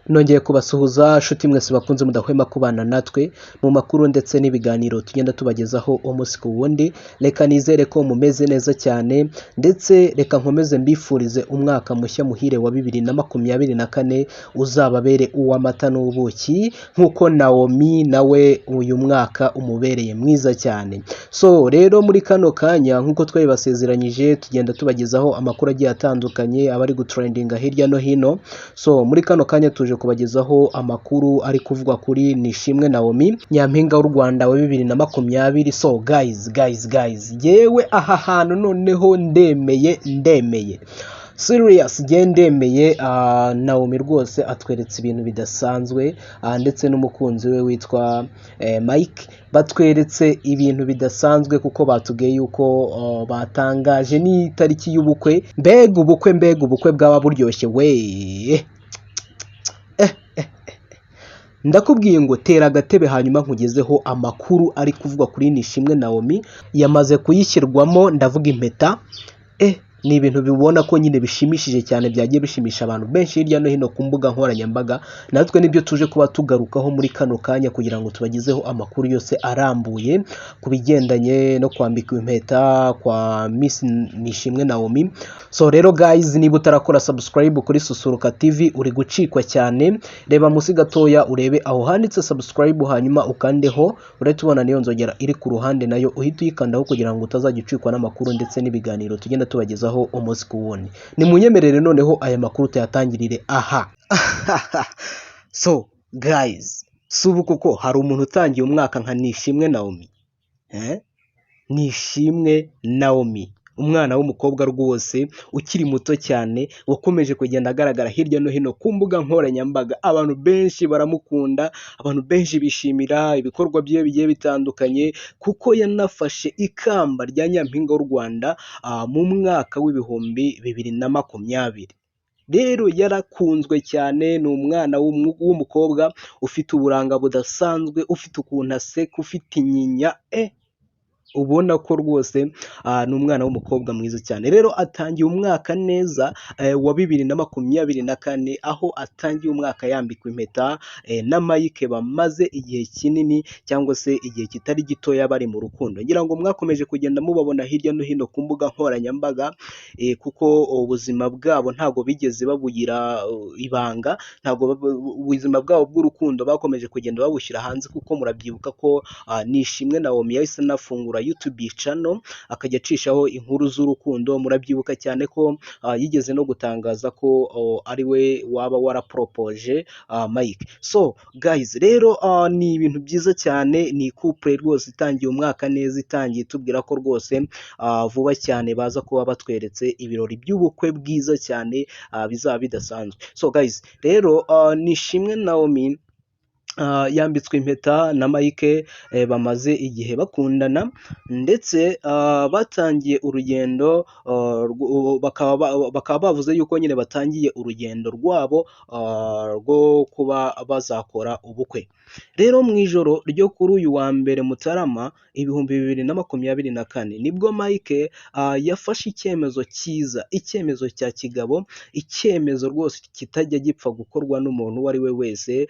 Nongeye kubasuhuza nshuti mwese bakunze mudahwema kubana natwe mu makuru ndetse n'ibiganiro tugenda tubagezaho umunsi ku wundi. Reka nizere ko mumeze neza cyane ndetse reka nkomeze mbifurize umwaka mushya muhire wa 2024 uzababere uw'amata n'ubuki nk'uko Naomi nawe uyu mwaka umubereye mwiza cyane. So rero muri kano kanya nk'uko twabibasezeranyije tugenda tubagezaho amakuru agiye atandukanye abari gutrendinga hirya no hino. So muri kano kanya tuje kubagezaho amakuru ari kuvugwa kuri Nishimiye NAOMIE nyampinga w'u Rwanda wa 2020. So guys yewe aha hantu noneho ndemeye serious ndemeye. Naomi rwose atweretse ibintu bidasanzwe ndetse n'umukunzi we witwa Mike batweretse ibintu bidasanzwe kuko batubwiye yuko batangaje n'itariki y'ubukwe. Mbega ubukwe bwaba buryoshye we. Ndakubwiye ngo tera agatebe hanyuma nkugezeho amakuru ari kuvugwa kuri Nishimiye NAOMIE yamaze kuyishyirwamo, ndavuga impeta. Ni ibintu bibona ko nyine bishimishije cyane, byagiye bishimisha abantu benshi hirya no hino ku mbuga nkoranyambaga. Natwe nibyo tuje kuba tugarukaho muri kano kanya kugira ngo tubagezeho amakuru yose arambuye ku bigendanye no kwambika impeta kwa Miss Nishimiye NAOMIE. So rero guys, niba utarakora subscribe kuri Susuruka TV uri gucikwa cyane, reba musi gatoya urebe aho handitse subscribe hanyuma ukandeho, uratubona niyo nzogera iri ku ruhande nayo uhita uyikandaho kugira ngo utazajya ucikwa n'amakuru ndetse n'ibiganiro tugenda tubagezaho umunsi ku wundi. Ni munyemerere noneho aya makuru tuyatangirire aha. So guys, subu kuko hari umuntu utangiye umwaka nka Nishimiye NAOMIE. Nishimiye NAOMIE, umwana w'umukobwa rwose ukiri muto cyane wakomeje kugenda agaragara hirya no hino ku mbuga nkoranyambaga. Abantu benshi baramukunda, abantu benshi bishimira ibikorwa bye bigiye bitandukanye kuko yanafashe ikamba rya nyampinga w'u Rwanda mu mwaka w'ibihumbi 2020. Rero yarakunzwe cyane, ni umwana w'umukobwa ufite uburanga budasanzwe, ufite ukuntu aseka, ufite inyinya ubona ko rwose ni umwana w'umukobwa mwiza cyane. Rero atangiye umwaka neza wa 2024 aho atangiye umwaka yambikwa impeta na Mike bamaze igihe kinini cyangwa se igihe kitari gitoya bari mu rukundo. Ngira ngo mwakomeje kugenda mubabona hirya no hino ku mbuga nkoranyambaga kuko ubuzima bwabo ntago bigeze babugira ibanga, ntago ubuzima bwabo bw'urukundo bakomeje kugenda babushyira hanze kuko murabyibuka ko Nishimiye NAOMIE yahise anafungura YouTube channel akajya acishaho inkuru z'urukundo. Murabyibuka cyane ko yigeze no gutangaza ko ari we waba warapropoje Mike. So guys, rero ni ibintu byiza cyane, ni couple rwose itangiye umwaka neza, itangiye tubwira ko rwose vuba cyane baza kuba batweretse ibirori by'ubukwe bwiza cyane bizaba bidasanzwe. So guys, rero Nishimiye NAOMIE yambitswe impeta na Mike bamaze igihe bakundana ndetse batangiye urugendo bakaba bavuze yuko nyine batangiye urugendo rwabo rwo kuba bazakora ubukwe. Rero mu ijoro ryo kuri uyu wa mbere Mutarama 2024 nibwo Mike yafashe icyemezo cyiza, icyemezo cya kigabo, icyemezo rwose kitajya gipfa gukorwa n'umuntu uwo ari we wese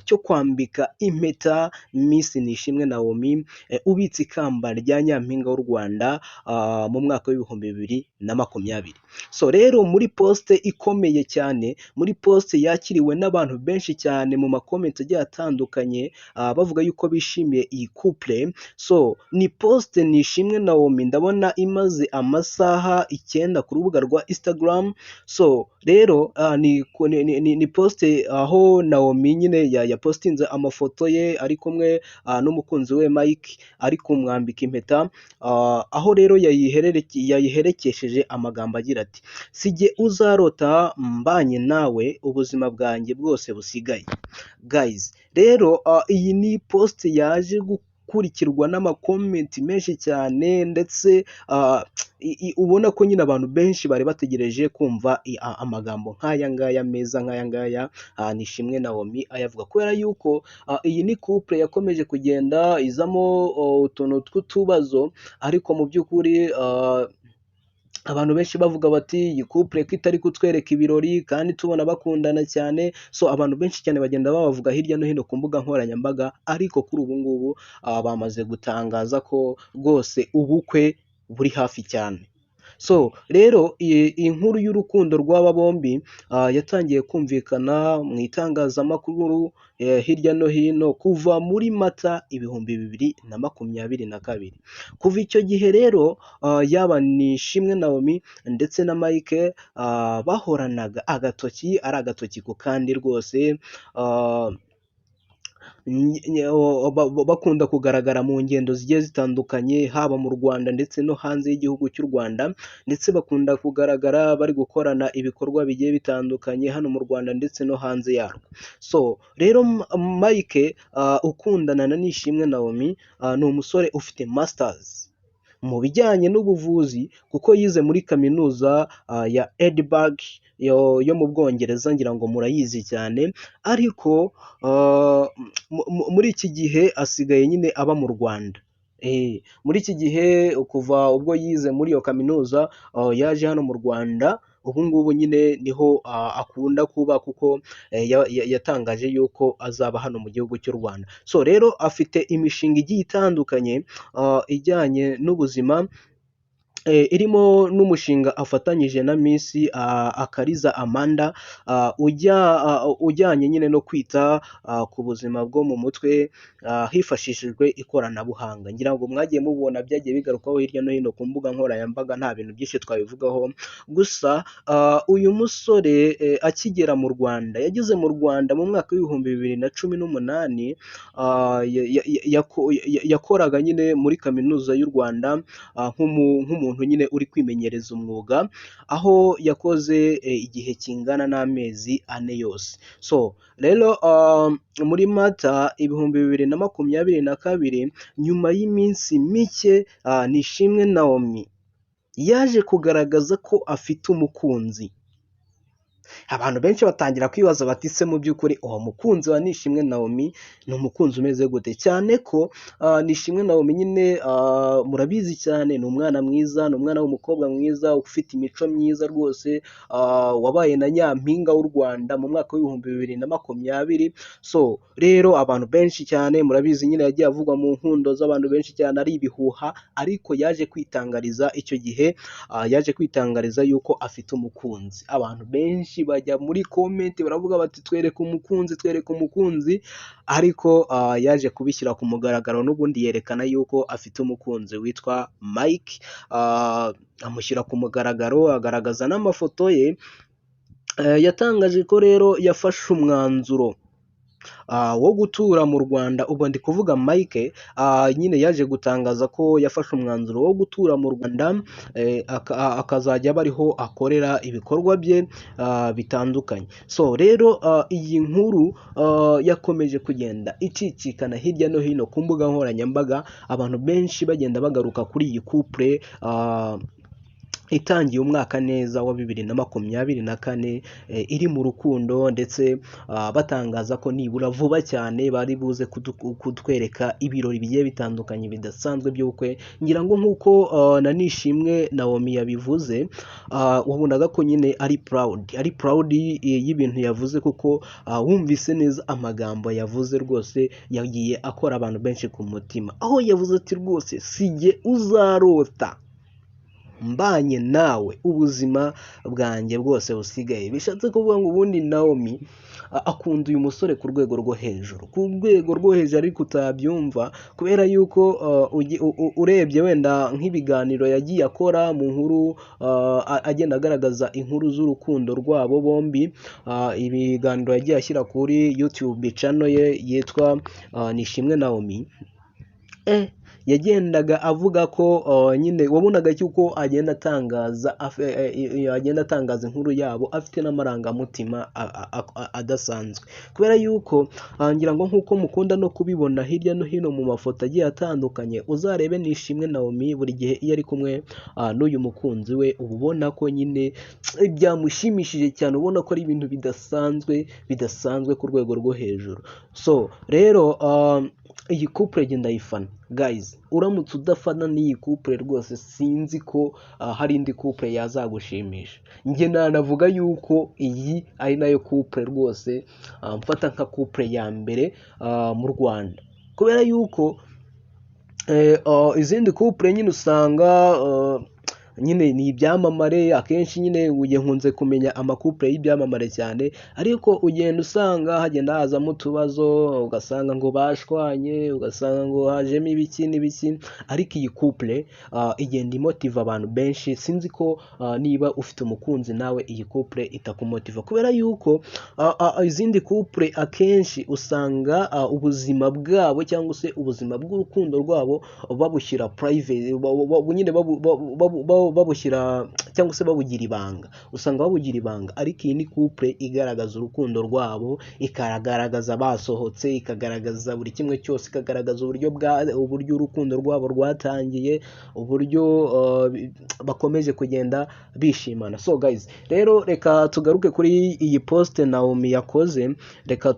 cyo kwambika impeta Miss Nishimiye NAOMIE ubitse ikamba rya nyampinga w'u Rwanda mu mwaka w'ibihumbi 2020. So rero muri poste ikomeye cyane, muri poste yakiriwe n'abantu benshi cyane mu makomenti agiye atandukanye bavuga yuko bishimiye iyi couple. So ni poste Nishimiye NAOMIE ndabona imaze amasaha 9 ku rubuga rwa Instagram. So rero ni poste aho Naomi nyine ya postinze amafoto ye ari kumwe n'umukunzi we Mike ari kumwambika impeta, aho rero yayiherekesheje amagambo agira ati sijye uzarota mbanye nawe ubuzima bwanjye bwose busigaye. Guys, rero iyi ni post yaje gukurikirwa n'amakomenti menshi cyane ndetse ubona ko nyine abantu benshi bari bategereje kumva amagambo nk'aya ngaya meza nk'aya ngaya Nishimiye NAOMIE ayavuga, kubera yuko iyi ni couple yakomeje kugenda izamo utuntu tw'utubazo, ariko mu by'ukuri abantu benshi bavuga bati iyi couple ko itari kutwereka ibirori kandi tubona bakundana cyane. So abantu benshi cyane bagenda babavuga hirya no hino ku mbuga nkoranyambaga, ariko kuri ubu ngubu bamaze gutangaza ko rwose ubukwe buri hafi cyane. So rero iyi nkuru y'urukundo rw'aba bombi yatangiye kumvikana mu itangazamakuru hirya no hino kuva muri Mata 2022. Kuva icyo gihe rero yaba Nishimwe Naomi ndetse na Mike bahoranaga agatoki, ari agatoki ku kandi rwose. Bakunda kugaragara mu ngendo zigiye zitandukanye, haba mu Rwanda ndetse no hanze y'igihugu cy'u Rwanda, ndetse bakunda kugaragara bari gukorana ibikorwa bigiye bitandukanye hano mu Rwanda ndetse no hanze yarwo. So rero Mike ukundana na Nishimwe Naomi ni umusore ufite masters mu bijyanye n'ubuvuzi, kuko yize muri kaminuza ya Edinburgh yo mu Bwongereza, ngira ngo murayizi cyane, ariko muri iki gihe asigaye nyine aba mu Rwanda. Muri iki gihe kuva ubwo yize muri iyo kaminuza yaje hano mu Rwanda, ubu ngubu nyine niho akunda kuba, kuko yatangaje yuko azaba hano mu gihugu cy'u Rwanda. So rero afite imishinga igiye itandukanye ijyanye n'ubuzima, irimo n'umushinga afatanyije na Miss Akariza Amanda ujyanye nyine no kwita ku buzima bwo mu mutwe hifashishijwe ikoranabuhanga. Ngira ngo mwagiye mubona byagiye bigarukaho hirya no hino ku mbuga nkoranyambaga, nta bintu byinshi twabivugaho. Gusa uyu musore akigera mu Rwanda, yageze mu Rwanda mu mwaka w'2018, yakoraga nyine muri kaminuza y'u Rwanda nk'umuntu nyine uri kwimenyereza umwuga, aho yakoze igihe kingana n'amezi 4 yose. So rero muri Mata 2022, nyuma y'iminsi mike, Nishimwe Naomi yaje kugaragaza ko afite umukunzi. Abantu benshi batangira kwibaza bati se mu by'ukuri uwo mukunzi wa Nishimwe Naomi ni umukunzi umeze gute? Cyane ko Nishimwe Naomi nyine murabizi cyane, ni umwana mwiza, ni umwana w'umukobwa mwiza ufite imico myiza rwose, wabaye na nyampinga w'u Rwanda mu mwaka w'2020. So rero abantu benshi cyane murabizi nyine yagiye avugwa mu nkundo z'abantu benshi cyane ari ibihuha, ariko yaje kwitangariza icyo gihe, yaje kwitangariza yuko afite umukunzi. Abantu benshi bajya muri comment baravuga bati twereke umukunzi, twereke umukunzi, ariko yaje kubishyira ku mugaragaro, n'ubundi yerekana yuko afite umukunzi witwa Mike. Amushyira ku mugaragaro, agaragaza n'amafoto ye. Yatangaje ko rero yafashe umwanzuro wo gutura mu Rwanda. Ubwo ndi kuvuga Mike nyine yaje gutangaza ko yafashe umwanzuro wo gutura mu Rwanda, akazajya aba ariho akorera ibikorwa bye bitandukanye. So rero iyi nkuru yakomeje kugenda icicikana hirya no hino ku mbuga nkoranyambaga, abantu benshi bagenda bagaruka kuri iyi couple itangiye umwaka neza wa 2024, iri mu rukundo, ndetse batangaza ko nibura vuba cyane bari buze kutwereka ibirori bigiye bitandukanye bidasanzwe by'ubukwe. Ngira ngo nk'uko na Nishimwe Naomi yabivuze, wabonaga ko nyine ari proud y'ibintu yavuze, kuko wumvise neza amagambo yavuze rwose yagiye akora abantu benshi ku mutima, aho yavuze ati rwose sijye uzarota mbanye nawe ubuzima bwanjye bwose busigaye. Bishatse kuvuga ngo ubundi Naomi akunda uyu musore ku rwego rwo hejuru, ariko utabyumva, kubera yuko urebye wenda nk'ibiganiro yagiye akora mu nkuru, agenda agaragaza inkuru z'urukundo rwabo bombi, ibiganiro yagiye ashyira kuri YouTube channel ye yitwa Nishimwe Naomi, yagendaga avuga ko nyine wabonaga cyuko agenda atangaza inkuru yabo afite n'amarangamutima adasanzwe, kubera yuko ngira ngo nk'uko mukunda no kubibona hirya no hino mu mafoto agiye atandukanye, uzarebe Nishimwe Naomi buri gihe iyo ari kumwe n'uyu mukunzi we, ubona ko nyine byamushimishije cyane, ubona ko ari ibintu bidasanzwe ku rwego rwo hejuru. So rero iyi couple ndayifana guys, uramutse udafana n'iyi couple rwose sinzi ko hari indi couple yazagushimisha. Njye nanavuga yuko iyi ari nayo couple rwose mfata nka couple ya mbere mu Rwanda, kubera yuko izindi couple nyine usanga nyine ni ibyamamare. Akenshi nyine ugiye nkunze kumenya amakupure y'ibyamamare cyane, ariko ugenda usanga hagenda hazamo utubazo, ugasanga ngo bashwanye, ugasanga ngo hajemo ibiki n'ibiki, ariko iyi couple igenda imotiva abantu benshi. Sinzi ko niba ufite umukunzi nawe iyi couple itakumotiva, kubera yuko izindi couple akenshi usanga ubuzima bwabo cyangwa se ubuzima bw'urukundo rwabo babushyira private, nyine babushyira cyangwa se babugira ibanga, usanga babugira ibanga. Ariko iyi ni couple igaragaza urukundo rwabo, ikagaragaza basohotse, ikagaragaza buri kimwe cyose, ikagaragaza uburyo urukundo rwabo rwatangiye, uburyo bakomeje kugenda bishimana. So guys, rero reka tugaruke kuri iyi post Naomi yakoze, reka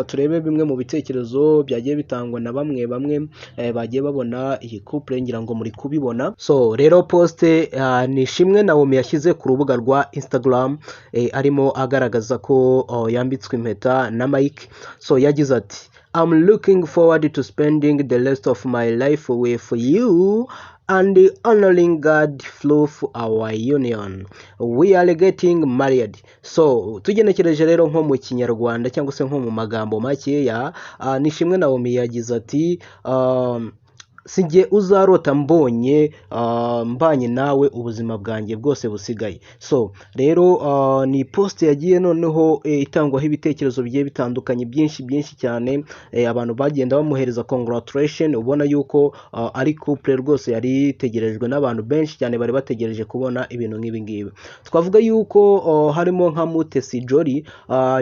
turebe bimwe mu bitekerezo byagiye bitangwa na bamwe bagiye babona iyi couple, ngira ngo muri kubibona. So rero post Nishimiye Naomi yashyize ku rubuga rwa Instagram arimo agaragaza ko yambitswe impeta na Mike. So yagize ati, I'm looking forward to spending the rest of my life with you and honoring God through our union. We are getting married. So tugenekereje rero nko mu Kinyarwanda cyangwa se nko mu magambo makeya, Nishimiye Naomi yagize ati sinjye uzarota mbonye mbanye nawe ubuzima bwanjye bwose busigaye. So rero ni post yagiye noneho itangwaho ibitekerezo bigiye bitandukanye byinshi cyane. Abantu bagenda bamuhereza congratulation, ubona yuko ari couple rwose yari itegerejwe n'abantu benshi cyane, bari bategereje kubona ibintu nk'ibi ngibi. Twavuga yuko harimo nka Mutesi Jolly,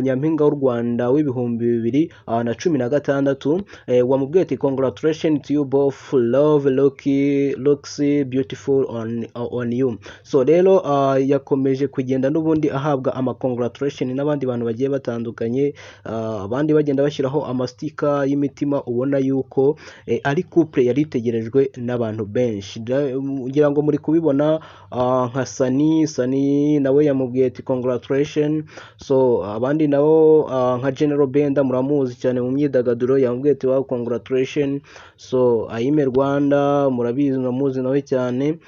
nyampinga w'u Rwanda w'ibihumbi 2016, wamubwiye ati congratulation to you both, love looks beautiful on you. So rero yakomeje kugenda n'ubundi ahabwa ama congratulation n'abandi bantu bagiye batandukanye, abandi bagenda bashyiraho amastika y'imitima, ubona yuko ari couple yari itegerejwe n'abantu benshi. Ngira ngo muri kubibona nka Sani nawe yamubwiye ati congratulation. So abandi nabo nka General Benda muramuzi cyane mu myidagaduro, yamubwiye ati wow congratulation. So Aime Rwanda murabizi muramuzi nawe cyane,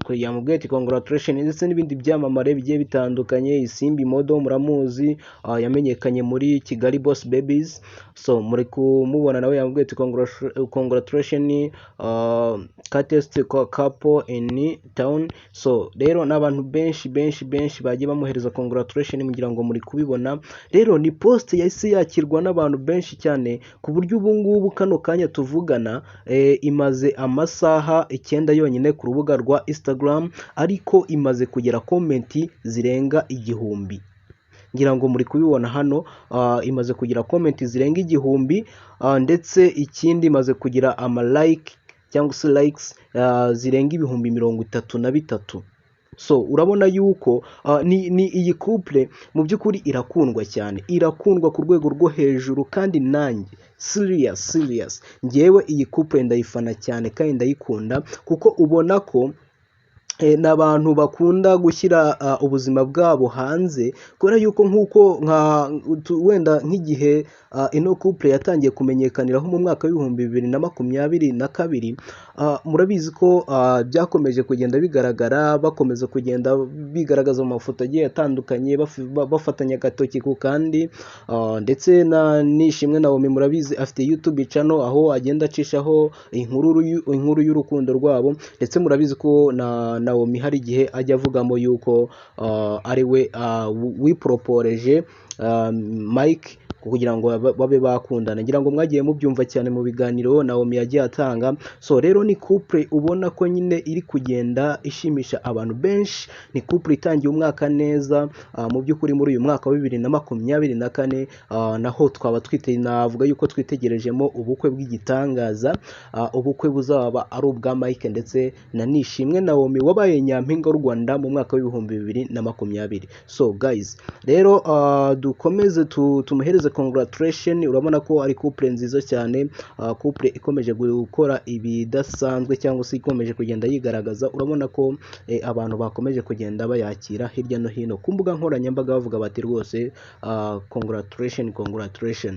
yamubwiye ati congratulation, ndetse n'ibindi byamamare bigiye bitandukanye. Isimbi Modo muramuzi, yamenyekanye muri Kigali Boss Babies. So muri kumubona nawe yamubwiye ati congratulation catest couple in town. So rero n'abantu benshi bagiye bamuhereza congratulation, mugira ngo muri kubibona. Rero ni post yahise yakirwa n'abantu benshi cyane, ku buryo ubu ngubu kano kanya tuvugana imaze amasaha 9 yonyine ku rubuga rwa Instagram, ariko imaze kugera komenti zirenga 1000. Ngira ngo muri kubibona hano, imaze kugira komenti zirenga 1000, ndetse ikindi imaze kugira ama like cyangwa se likes zirenga 33,000. So urabona yuko ni iyi couple mu by'ukuri irakundwa cyane, irakundwa ku rwego rwo hejuru, kandi nanjye serious ngewe iyi couple ndayifana cyane kandi ndayikunda, kuko ubona ko n'abantu bakunda gushyira ubuzima bwabo hanze, kubera yuko nk'uko wenda nk'igihe ino couple yatangiye kumenyekaniraho mu mwaka w'ibihumbi 2022, murabizi ko byakomeje kugenda bigaragara, bakomeza kugenda bigaragaza mu mafoto agiye atandukanye, bafatanya agatoki ku kandi, ndetse na Nishimiye Naomi murabizi afite YouTube channel aho agenda acishaho inkuru y'urukundo rwabo, ndetse murabizi ko na Naomi hari igihe ajya avugamo yuko ari we wiporoporeje Mike kugira ngo babe bakundana. Ngira ngo mwagiye mubyumva cyane mu biganiro Naomi yagiye atanga. So rero ni couple ubona ko nyine iri kugenda ishimisha abantu benshi, ni couple itangiye umwaka neza. Mu by'ukuri muri uyu mwaka wa 2024 naho twaba navuga yuko twitegerejemo ubukwe bw'igitangaza, ubukwe buzaba ari ubwa Mike ndetse na Nishimiye Naomi wabaye nyampinga w'u Rwanda mu mwaka w'ibihumbi 2020. So guys, rero dukomeze tumuhereze congratulation, urabona ko ari couple nziza cyane, couple ikomeje gukora ibidasanzwe cyangwa se ikomeje kugenda yigaragaza. Urabona ko abantu bakomeje kugenda bayakira hirya no hino ku mbuga nkoranyambaga bavuga bati rwose congratulation.